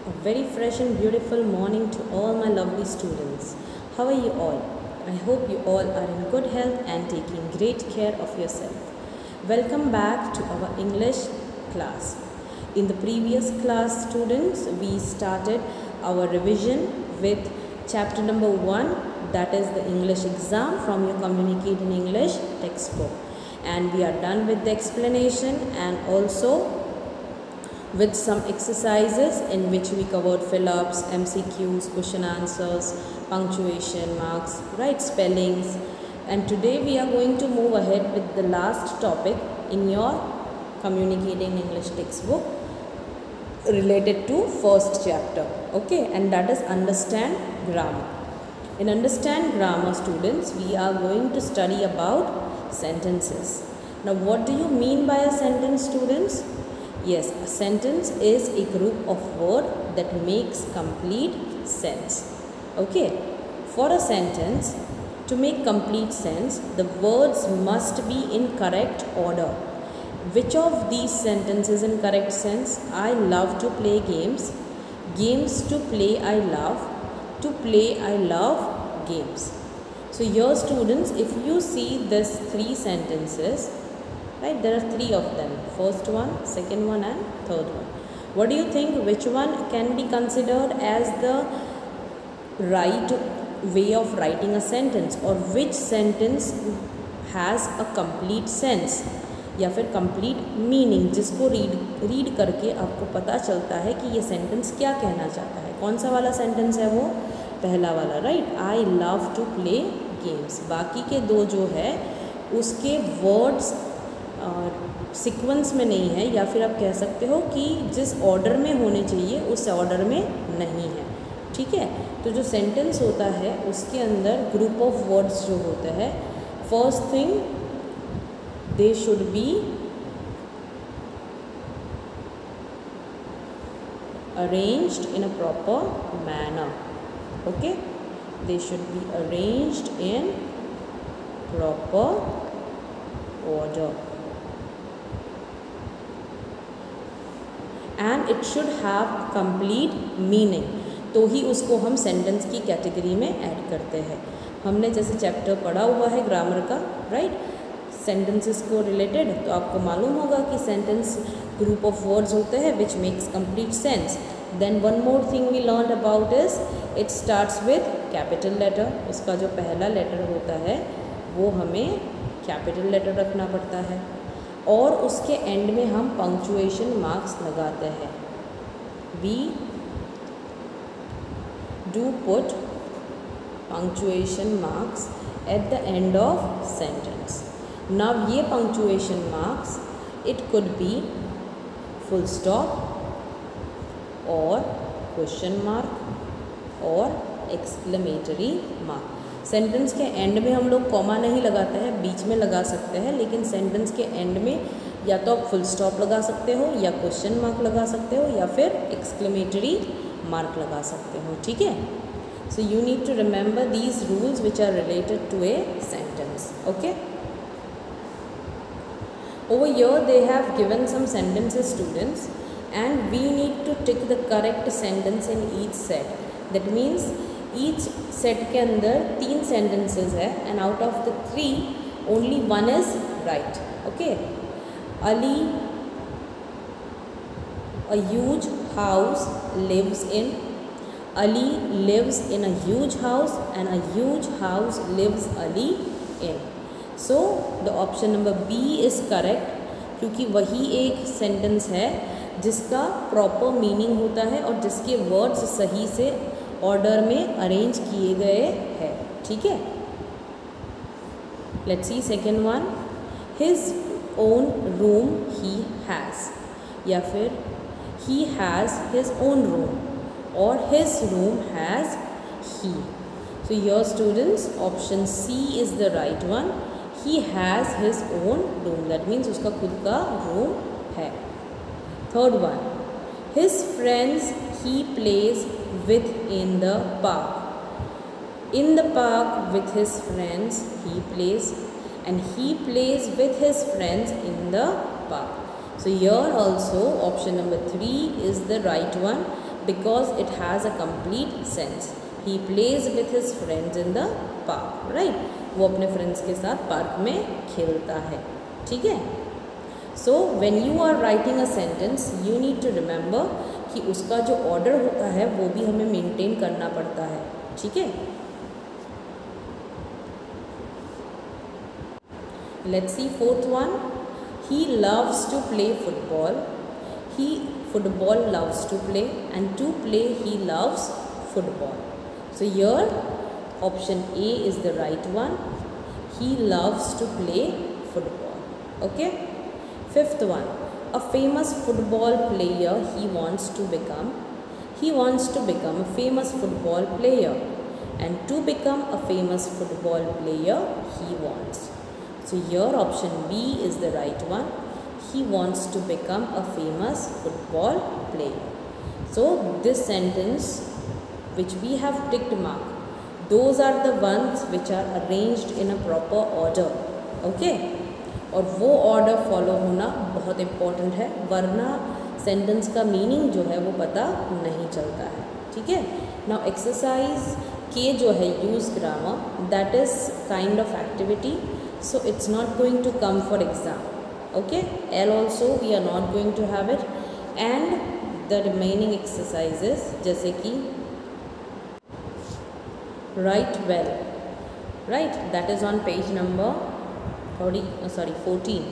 A very fresh and beautiful morning to all my lovely students. How are you all? I hope you all are in good health and taking great care of yourself. Welcome back to our English class. In the previous class, students, we started our revision with chapter number 1, that is the English exam from your Communicate in English textbook. And we are done with the explanation and also with some exercises in which we covered fill-ups, MCQs, question answers, punctuation marks, right, spellings. And today we are going to move ahead with the last topic in your Communicating English textbook related to first chapter, okay, and that is Understand Grammar. In Understand Grammar, students, we are going to study about sentences. Now, what do you mean by a sentence, students? Yes, a sentence is a group of words that makes complete sense. Okay, for a sentence to make complete sense, the words must be in correct order. Which of these sentences in correct sense? I love to play games. Games to play I love. To play I love games. So here, students, if you see these three sentences, right, there are three of them. First one, second one and third one. What do you think, which one can be considered as the right way of writing a sentence, or which sentence has a complete sense या फिर complete meaning, जिसको read करके आपको पता चलता है कि ये सेंटेंस क्या कहना चाहता है? कौन सा वाला सेंटेंस है वो? पहला वाला, right, I love to play games. बाकी के दो जो है उसके वर्ड्स सीक्वेंस में नहीं है, या फिर आप कह सकते हो कि जिस ऑर्डर में होने चाहिए उस ऑर्डर में नहीं है. ठीक है, तो जो सेंटेंस होता है उसके अंदर ग्रुप ऑफ वर्ड्स जो होता है, first thing they should be arranged in a proper manner. Okay, they should be arranged in proper order and it should have complete meaning. तो ही उसको हम सेंटेंस की कैटेगरी में ऐड करते हैं. हमने जैसे चैप्टर पढ़ा हुआ है ग्रामर का, राइट, सेंटेंसेस को रिलेटेड, तो आपको मालूम होगा कि सेंटेंस ग्रुप ऑफ वर्ड्स होते हैं which makes complete sense. Then one more thing we learn about is it starts with capital letter. उसका जो पहला लेटर होता है वो हमें कैपिटल लेटर रखना पड़ता है, और उसके एंड में हम पंक्चुएशन मार्क्स लगाते हैं. We do put punctuation marks at the end of sentence. Now ये punctuation marks, it could be full stop और क्वेश्चन मार्क और एक्सक्लेमेटरी मार्क. सेंटेंस के एंड में हम लोग कॉमा नहीं लगाते हैं, बीच में लगा सकते हैं, लेकिन सेंटेंस के एंड में या तो आप फुल स्टॉप लगा सकते हो, या क्वेश्चन मार्क लगा सकते हो, या फिर एक्सक्लेमेटरी मार्क लगा सकते हो. ठीक है, so you need to remember these rules which are related to a sentence. Okay, over here they have given some sentences, students, and we need to tick the correct sentence in each set. That means each set के अंदर 3 sentences है, and out of the 3 only one is right. Okay, Ali a huge house lives in. Ali lives in a huge house and a huge house lives Ali in. So the option number B is correct, क्योंकि वही एक sentence है जिसका proper meaning होता है और जिसके words सही से ऑर्डर में अरेंज किए गए हैं. ठीक है, let's see second one. His own room he has, या फिर he has his own room, और his room has he. So your students, option C is the right one. He has his own room. That means उसका खुद का room है. Third one, his friends he plays with in the park. In the park with his friends he plays, and he plays with his friends in the park. So here also option number 3 is the right one. because it has a complete sense. He plays with his friends in the park, right? वो अपने friends के साथ park में खेलता है, ठीक है. So when you are writing a sentence, you need to remember कि उसका जो ऑर्डर होता है वो भी हमें मेंटेन करना पड़ता है, ठीक है. Let's see fourth one. He loves to play football. Football loves to play, and to play he loves football. So here option A is the right one. He loves to play football. Okay. Fifth one. A famous football player he wants to become. He wants to become a famous football player, and to become a famous football player he wants. So here option B is the right one. He wants to become a famous football player. So this sentence which we have ticked mark, those are the ones which are arranged in a proper order. Okay. और वो order follow होना बहुत important है, वरना sentence का meaning जो है वो पता नहीं चलता है, ठीक है. नाउ एक्सरसाइज के जो है use grammar, that is kind of activity, so it's not going to come for exam. Okay, L also we are not going to have it, and the remaining exercises जैसे कि write well, right, that is on page number 14.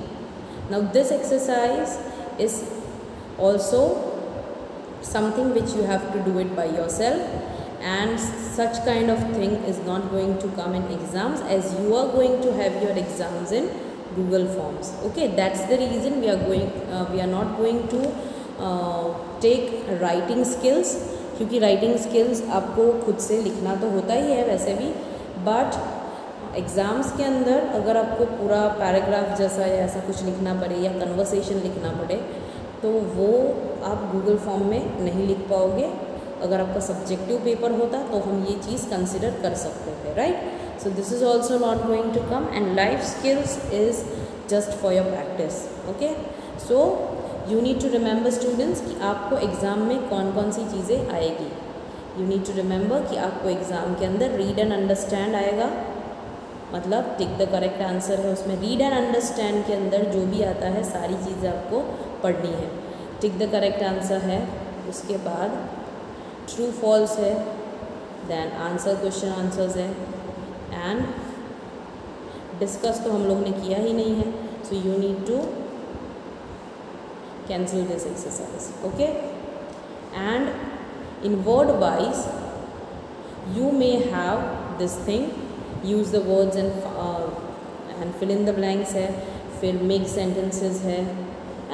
Now this exercise is also something which you have to do it by yourself, and such kind of thing is not going to come in exams, as you are going to have your exams in Google Forms. Okay, that's the reason we are not going to take writing skills, क्योंकि writing skills आपको खुद से लिखना तो होता ही है वैसे भी, but एग्ज़ाम्स के अंदर अगर आपको पूरा पैराग्राफ जैसा या ऐसा कुछ लिखना पड़े या कन्वर्सेशन लिखना पड़े तो वो आप गूगल फॉर्म में नहीं लिख पाओगे. अगर आपका सब्जेक्टिव पेपर होता तो हम ये चीज़ कंसिडर कर सकते थे, right. So this is also not going to come, and life skills is just for your practice. Okay, so you need to remember students कि आपको एग्ज़ाम में कौन कौन सी चीज़ें आएगी. यू नीड टू रिमेंबर कि आपको एग्ज़ाम के अंदर रीड एंड अंडरस्टैंड आएगा, मतलब टिक द करेक्ट आंसर है उसमें. रीड एंड अंडरस्टैंड के अंदर जो भी आता है सारी चीज़ें आपको पढ़नी है. टिक द करेक्ट आंसर है, उसके बाद ट्रू फॉल्स है, देन आंसर क्वेश्चन आंसर्स है, एंड डिस्कस तो हम लोग ने किया ही नहीं है. So you need to cancel this exercise. Okay, and in word wise you may have this thing, use the words and fill in the blanks है, फिर make sentences है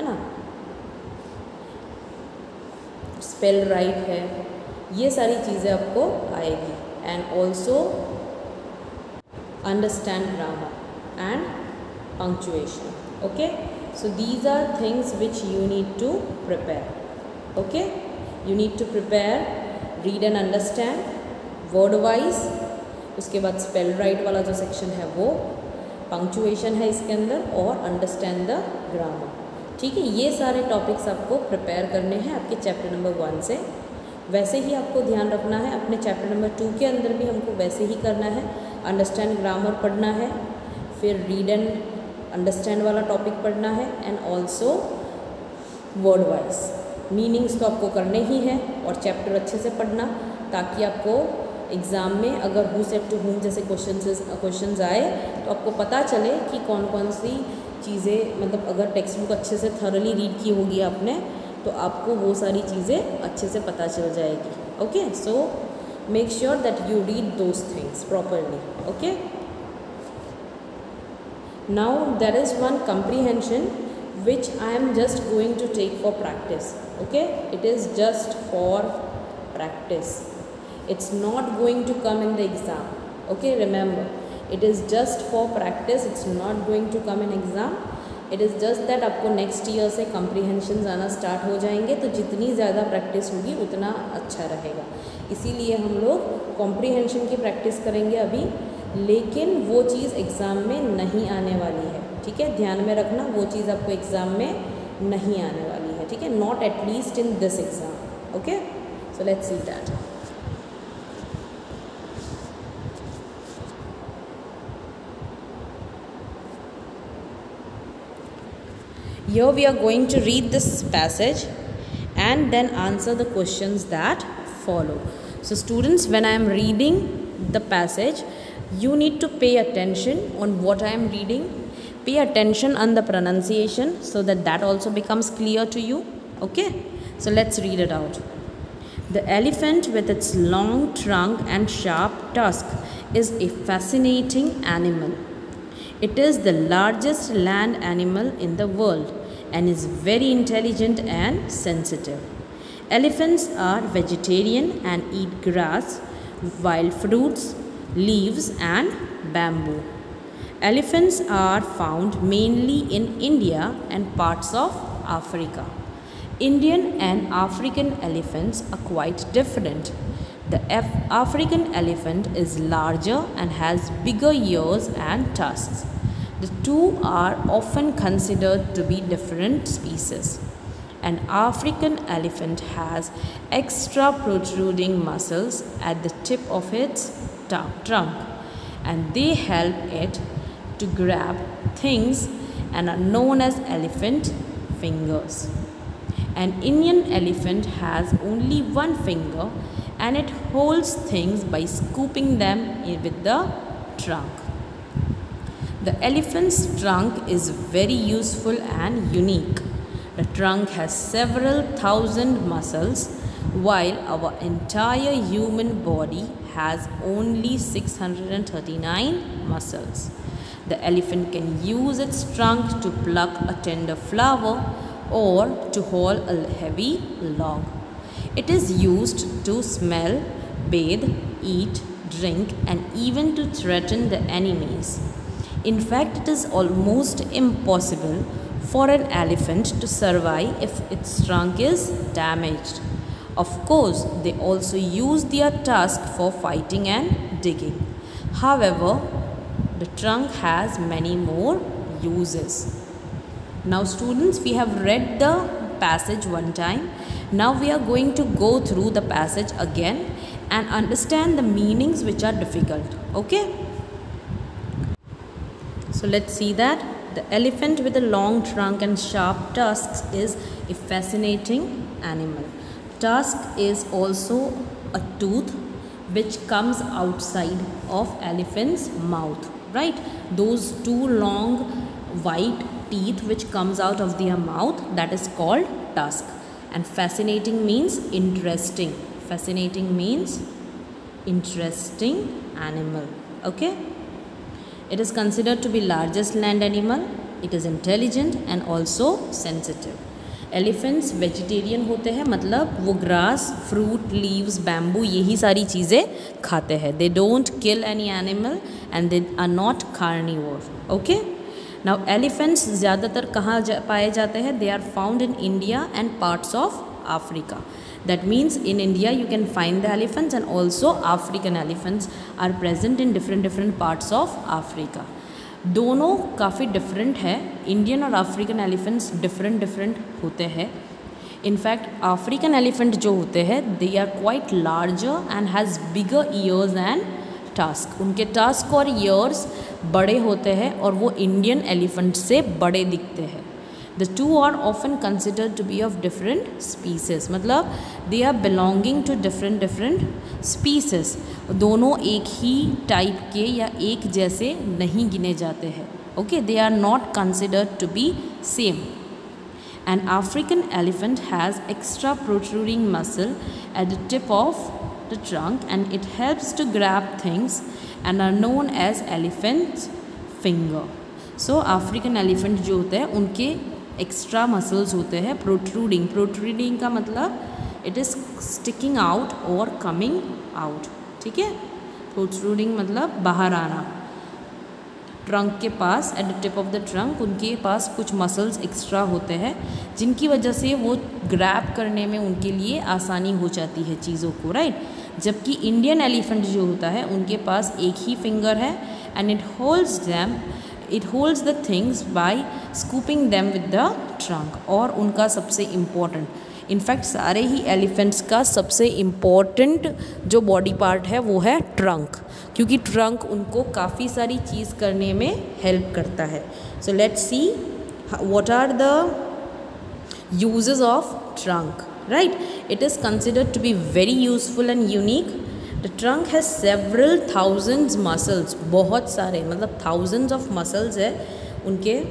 ना, spell right है, ये सारी चीज़ें आपको आएगी. and also understand grammar and punctuation. Okay, so these are things which you need to prepare. Okay, you need to prepare read and understand, word wise, उसके बाद स्पेल राइट वाला जो सेक्शन है वो, पंक्चुएशन है इसके अंदर, और अंडरस्टैंड द ग्रामर. ठीक है, ये सारे टॉपिक्स आपको प्रिपेयर करने हैं आपके चैप्टर नंबर 1 से. वैसे ही आपको ध्यान रखना है अपने चैप्टर नंबर 2 के अंदर भी हमको वैसे ही करना है. अंडरस्टैंड ग्रामर पढ़ना है, फिर रीड एंड अंडरस्टैंड वाला टॉपिक पढ़ना है, and also word wise meanings तो आपको करने ही हैं, और चैप्टर अच्छे से पढ़ना, ताकि आपको एग्ज़ाम में अगर हु सेड टू हुम जैसे क्वेश्चंस आए तो आपको पता चले कि कौन कौन सी चीज़ें, मतलब अगर टेक्स्ट बुक अच्छे से थॉरली रीड की होगी आपने तो आपको वो सारी चीज़ें अच्छे से पता चल जाएगी. Okay, so make sure that you read those things properly. Okay, now there is one comprehension which I am just going to take for practice. Okay, it is just for practice. It's not going to come in the exam. Okay, remember, it is just for practice. It's not going to come in exam. It is just that आपको next year से comprehensions आना start हो जाएंगे, तो जितनी ज़्यादा practice होगी उतना अच्छा रहेगा. इसीलिए हम लोग comprehension की प्रैक्टिस करेंगे अभी, लेकिन वो चीज़ एग्ज़ाम में नहीं आने वाली है. ठीक है, ध्यान में रखना, वो चीज़ आपको एग्ज़ाम में नहीं आने वाली है. ठीक है, not at least in this exam. Okay, So let's see that. Here we are going to read this passage and then answer the questions that follow. So students, when I am reading the passage, you need to pay attention on what I am reading. Pay attention on the pronunciation so that also becomes clear to you. Okay, so let's read it out. The elephant with its long trunk and sharp tusk is a fascinating animal. It is the largest land animal in the world and is very intelligent and sensitive. Elephants are vegetarian and eat grass, wild fruits, leaves and bamboo. Elephants are found mainly in India and parts of Africa. Indian and African elephants are quite different. The African elephant is larger and has bigger ears and tusks. The two are often considered to be different species. An African elephant has extra protruding muscles at the tip of its trunk, and they help it to grab things and are known as elephant fingers. An Indian elephant has only one finger and it holds things by scooping them with the trunk. The elephant's trunk is very useful and unique. The trunk has several thousand muscles, while our entire human body has only 639 muscles. The elephant can use its trunk to pluck a tender flower or to haul a heavy log. It is used to smell, bathe, eat, drink, and even to threaten the enemies. In fact, it is almost impossible for an elephant to survive if its trunk is damaged. Of course, they also use their tusk for fighting and digging. However, the trunk has many more uses. Now students, we have read the passage one time. Now we are going to go through the passage again and understand the meanings which are difficult. Okay? So let's see that. The elephant with a long trunk and sharp tusks is a fascinating animal. Tusk is also a tooth which comes outside of elephant's mouth, right? Those two long white teeth which comes out of their mouth, that is called tusk. And fascinating means interesting. Fascinating means interesting animal. Okay? It is considered to be largest land animal. It is intelligent and also sensitive. Elephants vegetarian होते हैं, मतलब वो grass, fruit, leaves, bamboo यही सारी चीज़ें खाते हैं. They don't kill any animal and they are not carnivore. Okay? Now elephants ज़्यादातर कहाँ पाए जाते हैं? They are found in India and parts of Africa. That means in India you can find the elephants and also African elephants are present in different parts of Africa. दोनों काफ़ी different है. Indian और African elephants different होते हैं. In fact African elephant जो होते हैं they are quite larger and has bigger ears and tusk. उनके टस्क और ईयर्स बड़े होते हैं और वो इंडियन एलिफेंट से बड़े दिखते हैं. The two are often considered to be of different species. मतलब they are belonging to different species. दोनों एक ही टाइप के या एक जैसे नहीं गिने जाते हैं. Okay, they are not considered to be same. An African elephant has extra protruding muscle at the tip of the trunk and it helps to grab things and are known as elephant's finger. So African elephant जो होते हैं उनके extra muscles होते हैं protruding का मतलब it is sticking out और coming out. ठीक है? प्रोट्रूडिंग मतलब बाहर आना. ट्रंक के पास at the tip of the trunk उनके पास कुछ मसल्स एक्स्ट्रा होते हैं जिनकी वजह से वो ग्रैब करने में उनके लिए आसानी हो जाती है चीज़ों को, राइट? जबकि इंडियन एलिफेंट जो होता है उनके पास एक ही फिंगर है and it holds the things by scooping them with the trunk. और उनका सबसे इनफैक्ट सारे ही एलिफेंट्स का सबसे इम्पॉर्टेंट जो बॉडी पार्ट है वो है ट्रंक, क्योंकि ट्रंक उनको काफ़ी सारी चीज़ करने में हेल्प करता है. So let's see what are the uses of trunk. Right, it is considered to be very useful and unique. The trunk has several thousands muscles, बहुत सारे मतलब थाउजेंड्स ऑफ मसल्स है उनके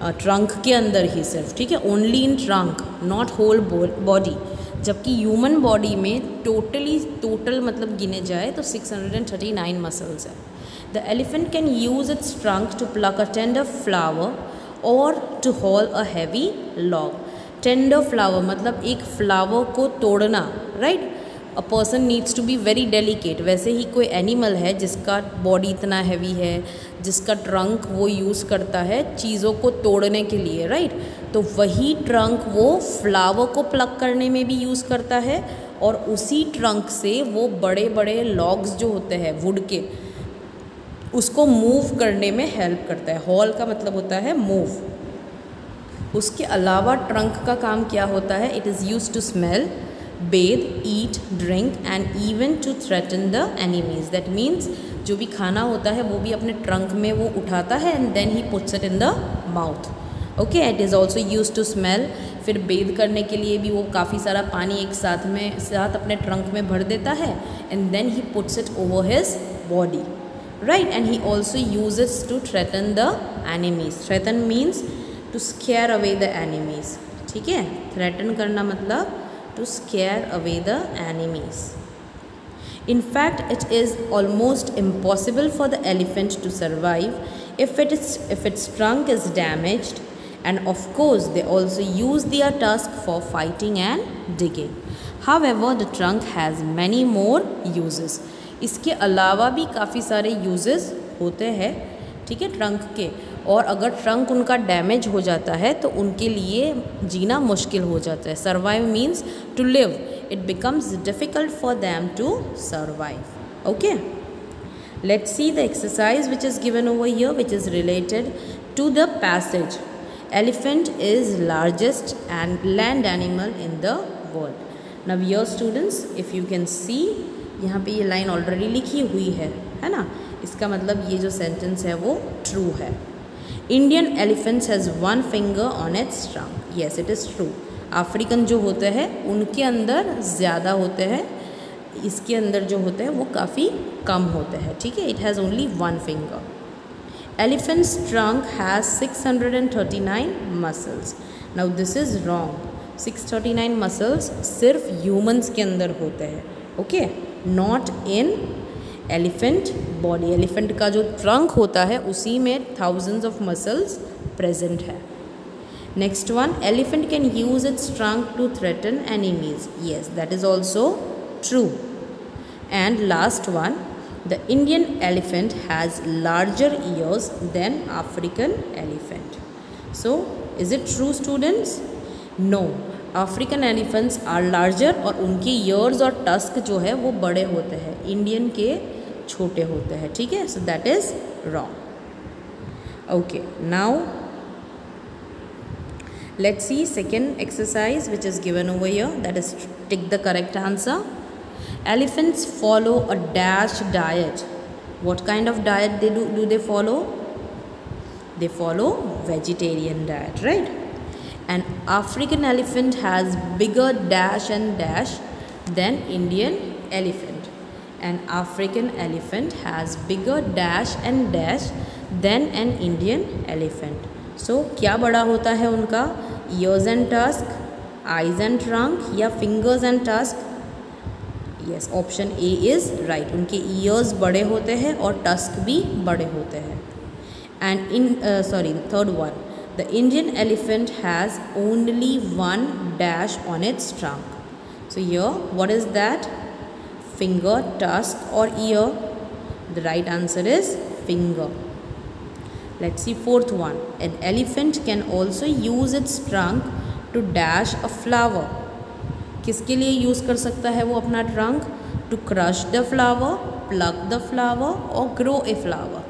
ट्रंक के अंदर ही सिर्फ, ठीक है, only in trunk, not whole body. जबकि ह्यूमन बॉडी में टोटल मतलब गिने जाए तो 639 मसल्स है. The elephant can use its trunk to pluck a tender flower और to haul a heavy log. Tender flower मतलब एक फ्लावर को तोड़ना. Right, a person needs to be very delicate. वैसे ही कोई एनिमल है जिसका बॉडी इतना हैवी है, जिसका ट्रंक वो यूज़ करता है चीज़ों को तोड़ने के लिए. राइट, तो वही ट्रंक वो फ्लावर को प्लग करने में भी यूज़ करता है और उसी ट्रंक से वो बड़े बड़े लॉग्स जो होते हैं वुड के, उसको मूव करने में हेल्प करता है. हॉल का मतलब होता है मूव. उसके अलावा ट्रंक का काम क्या होता है? It is use to smell, bathe, eat, drink and even to threaten the enemies. That means जो भी खाना होता है वो भी अपने ट्रंक में वो उठाता है and then he puts it in the mouth. Okay, it is also used to smell. फिर बेद करने के लिए भी वो काफ़ी सारा पानी एक साथ अपने ट्रंक में भर देता है and then he puts it over his body. Right, and he also uses to threaten the enemies. Threaten means to scare away the enemies. ठीक है, threaten करना मतलब to scare away the enemies. In fact, it is almost impossible for the elephant to survive if its trunk is damaged, and of course they also use their tusk for fighting and digging. However, the trunk has many more uses. इसके अलावा भी काफ़ी सारे uses होते हैं, ठीक है, trunk के. और अगर ट्रंक उनका डैमेज हो जाता है तो उनके लिए जीना मुश्किल हो जाता है. Survive means to live. It becomes difficult for them to survive. Okay, let's see the exercise which is given over here which is related to the passage. Elephant is largest and land animal in the world. Now your students, if you can see, यहाँ पे ये line already लिखी हुई है ना, इसका मतलब ये जो सेंटेंस है वो ट्रू है. Indian elephants has one finger on it's trunk. Yes, it is true. African जो होते हैं उनके अंदर ज़्यादा होते हैं, इसके अंदर जो होते हैं वो काफ़ी कम होते हैं. ठीक है, it has only one finger. Elephant's trunk has 639 muscles. Now this is wrong. 639 muscles सिर्फ ह्यूमंस के अंदर होते हैं. Okay, not in elephant body. Elephant का जो ट्रंक होता है उसी में थाउजेंड्स ऑफ मसल्स प्रेजेंट है. Next one, elephant can use its trunk to threaten enemies. Yes, that is also true. And last one, the Indian elephant has larger ears than African elephant. So is it true students? No, African elephants are larger और उनके years और tusk जो है वो बड़े होते हैं, Indian के छोटे होते हैं. ठीक है, so that is wrong. Okay, now let's see second exercise which is given over here, that is tick the correct answer. Elephants follow a dash diet. What kind of diet do they follow? They follow vegetarian diet, right? An African elephant has bigger dash and dash than Indian elephant. An African elephant has bigger dash and dash than an Indian elephant. So क्या बड़ा होता है उनका? Ears and tusk, eyes and trunk या fingers and tusk? Yes, option A is right. उनके ears बड़े होते हैं और tusk भी बड़े होते हैं. And third one. The Indian elephant has only one dash on its trunk. So here, what is that? Finger, tusk or ear? The right answer is finger. Let's see fourth one. An elephant can also use its trunk to dash a flower. किसके लिए use कर सकता है वो अपना trunk? To crush the flower, pluck the flower or grow a flower.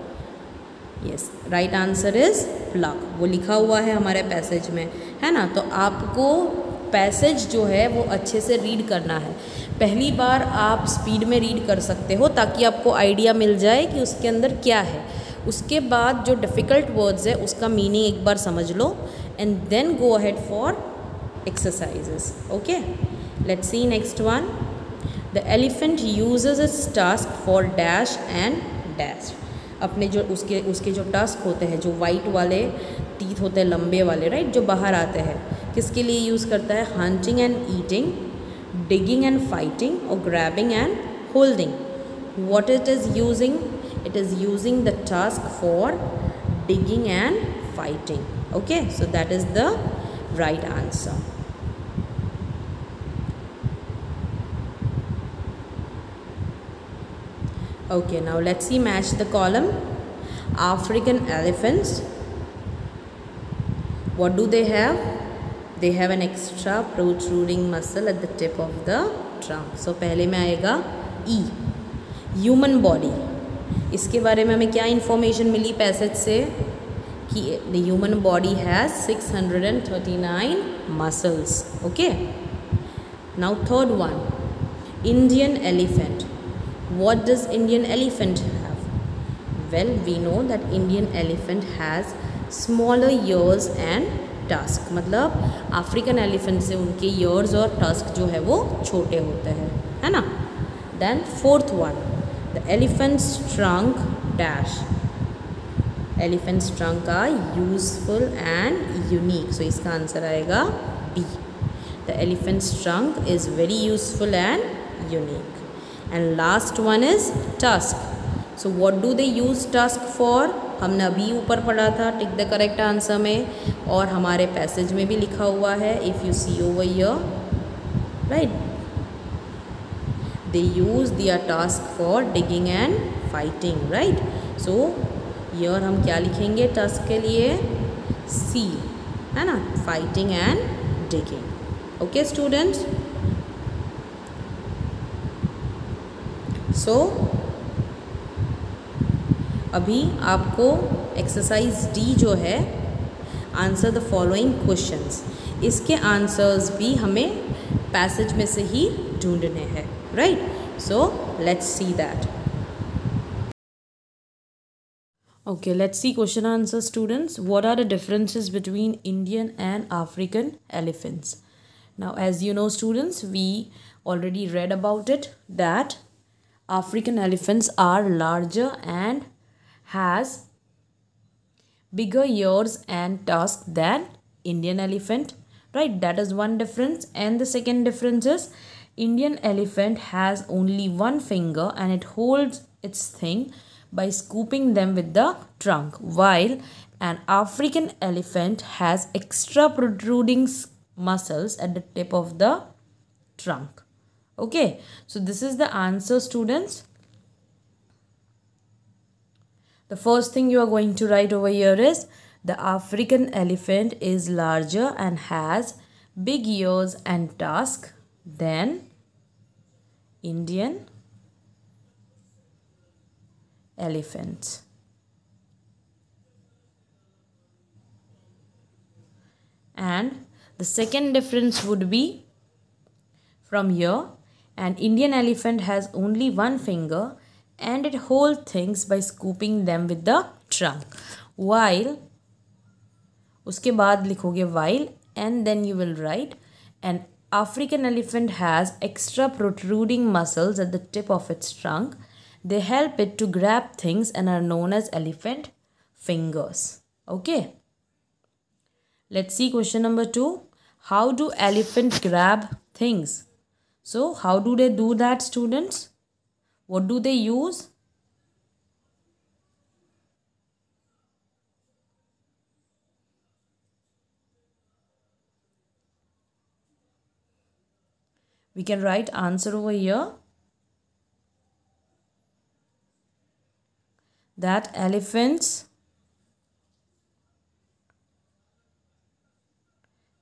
Yes, right answer is plug. वो लिखा हुआ है हमारे पैसेज में, है ना. तो आपको पैसेज जो है वो अच्छे से रीड करना है। पहली बार आप स्पीड में रीड कर सकते हो ताकि आपको आइडिया मिल जाए कि उसके अंदर क्या है। उसके बाद जो डिफ़िकल्ट वर्ड्स है उसका मीनिंग एक बार समझ लो and then go ahead for exercises. Okay, let's see next one. The elephant uses its tusk for dash and dash. अपने जो उसके जो टस्क होते हैं, जो वाइट वाले टीथ होते हैं लंबे वाले, राइट, जो बाहर आते हैं, किसके लिए यूज़ करता है? Hunting and eating, digging and fighting, or grabbing and holding. What it is using? It is using the tusk for digging and fighting. Okay, so that is the right answer. Okay, now let's see, match the column. African elephants, what do they have? They have an extra protruding muscle at the tip of the trunk. So पहले में आएगा E, human body. इसके बारे में हमें क्या information मिली passage से कि the human body has 639 muscles. Okay, now third one, Indian elephant. What does Indian elephant have? Well, we know that Indian elephant has smaller ears and tusk. मतलब African elephant से उनके years और tusk जो है वो छोटे होते हैं, है ना। Then fourth one, the elephant's trunk dash. Elephant's trunk का यूजफुल एंड यूनिक, सो इसका आंसर आएगा B. The elephant's trunk is very useful and unique. And last one is tusk. So what do they use tusk for? हमने अभी ऊपर पढ़ा था tick the correct answer में, और हमारे पैसेज में भी लिखा हुआ है, if you see over here, right, they use their tusk for digging and fighting, right. So here हम क्या लिखेंगे टस्क के लिए? सी, है ना, fighting and digging. Okay students, so अभी आपको एक्सरसाइज डी जो है, आंसर द फॉलोइंग क्वेश्चंस, इसके आंसर्स भी हमें पैसेज में से ही ढूंढने हैं, right. So let's see that. Okay, let's see question answer students. What are the differences between Indian and African elephants? Now as you know students, we already read about it that African elephants are larger and has bigger ears and tusks than Indian elephant, right? That is one difference. And the second difference is Indian elephant has only one finger and it holds its thing by scooping them with the trunk, while an African elephant has extra protruding muscles at the tip of the trunk. Okay, so this is the answer students. The first thing you are going to write over here is the African elephant is larger and has big ears and tusks than Indian elephants. And the second difference would be from here, an Indian elephant has only one finger and it holds things by scooping them with the trunk, while उसके बाद लिखोगे while and then you will write an African elephant has extra protruding muscles at the tip of its trunk. They help it to grab things and are known as elephant fingers. Okay, let's see question number 2. How do elephants grab things? So how do they do that students? What do they use? We can write answer over here, that elephants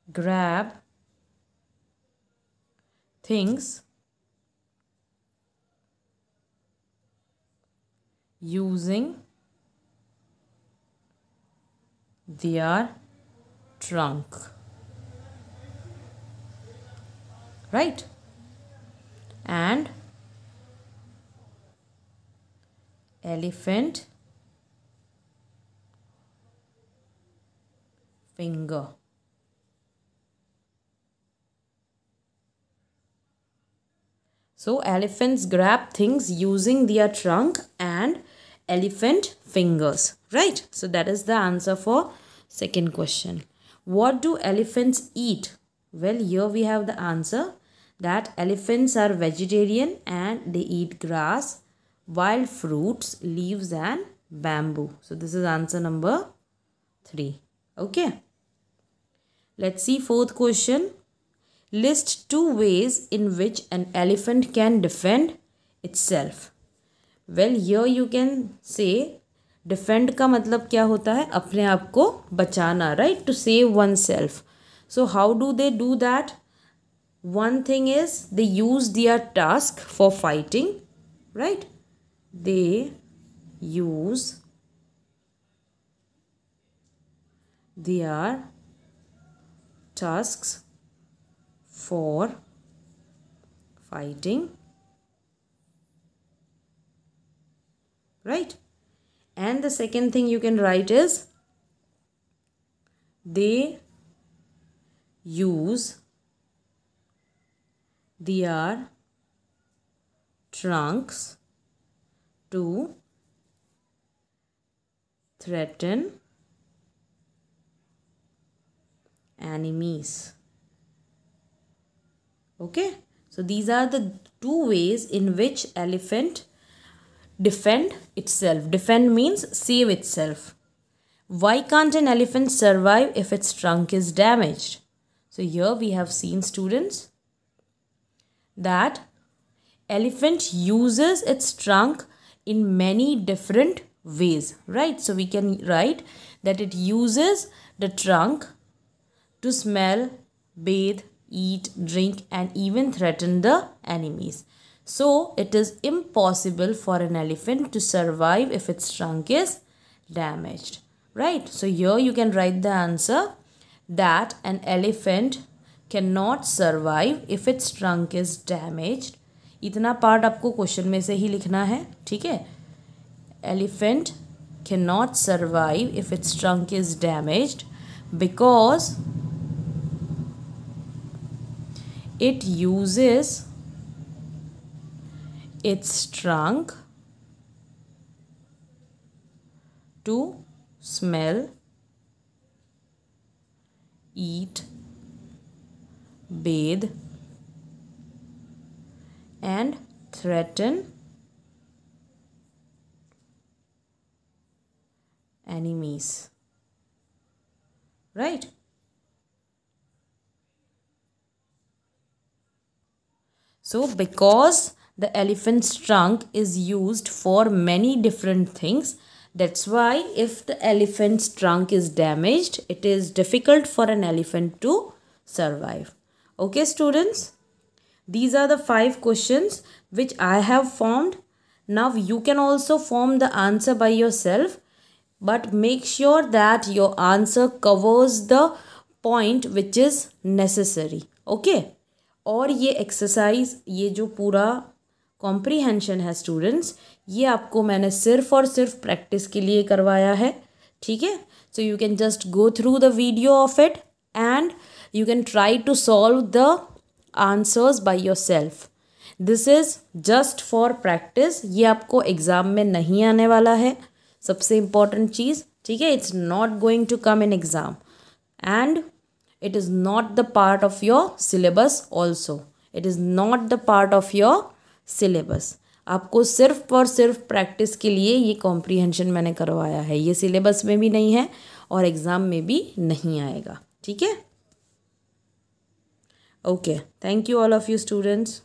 grab things using their trunk. right? And elephant finger. So elephants grab things using their trunk and elephant fingers, right? So that is the answer for second question. What do elephants eat? Well, here we have the answer that elephants are vegetarian and they eat grass, wild fruits, leaves and bamboo. So this is answer number 3. Okay. Let's see fourth question. List 2 ways in which an elephant can defend itself. Well, here you can say defend का मतलब क्या होता है? अपने आप को बचाना, right? To save oneself. So how do they do that? One thing is they use their tusk for fighting, right? They use their tusks for fighting, right? And the second thing you can write is they use their trunks to threaten enemies. Okay, so these are the 2 ways in which elephant defend itself. Defend means save itself. Why can't an elephant survive if its trunk is damaged? So here we have seen, students, that elephant uses its trunk in many different ways, right? So we can write that it uses the trunk to smell, bathe, eat, drink and even threaten the enemies. So it is impossible for an elephant to survive if its trunk is damaged, right? So here you can write the answer that an elephant cannot survive if its trunk is damaged. इतना part आपको question में से ही लिखना है, ठीक है? Elephant cannot survive if its trunk is damaged because it uses its trunk to smell, eat, bathe and threaten enemies, right? So because the elephant's trunk is used for many different things, that's why if the elephant's trunk is damaged, it is difficult for an elephant to survive. Okay, students, these are the 5 questions which I have formed. Now you can also form the answer by yourself, but make sure that your answer covers the point which is necessary. Okay. और ये exercise, ये जो पूरा comprehension है students, ये आपको मैंने सिर्फ और सिर्फ प्रैक्टिस के लिए करवाया है, ठीक है? So you can just go through the video of it and you can try to solve the answers by yourself. This is just for practice. ये आपको एग्ज़ाम में नहीं आने वाला है, सबसे इम्पॉर्टेंट चीज़, ठीक है? It's not going to come in exam and it is not the part of your syllabus also. It is not the part of your syllabus. आपको सिर्फ और सिर्फ प्रैक्टिस के लिए ये कॉम्प्रीहेंशन मैंने करवाया है. ये सिलेबस में भी नहीं है और एग्ज़ाम में भी नहीं आएगा, ठीक है? Okay, thank you all of you students.